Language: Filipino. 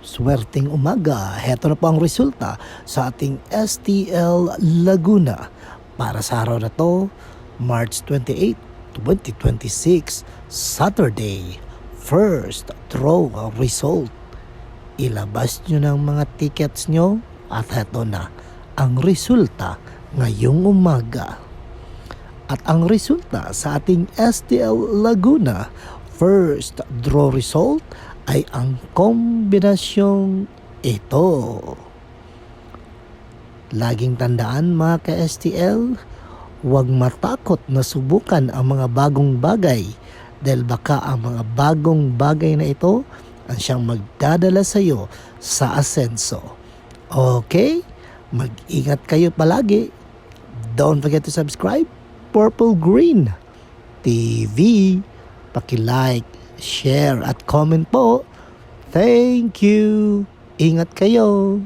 Swerteng umaga, heto na po ang resulta sa ating STL Laguna para sa araw na to, March 28, 2026, Saturday. First draw result. Ilabas nyo ng mga tickets nyo at heto na ang resulta ngayong umaga. At ang resulta sa ating STL Laguna first draw result ay ang kombinasyong ito. Laging tandaan mga ka-STL, huwag matakot na subukan ang mga bagong bagay dahil baka ang mga bagong bagay na ito ang siyang magdadala sa iyo sa asenso. Okay? Mag-ingat kayo palagi. Don't forget to subscribe. Purple Green TV. Paki-like, share at comment po. Thank you. Ingat kayo.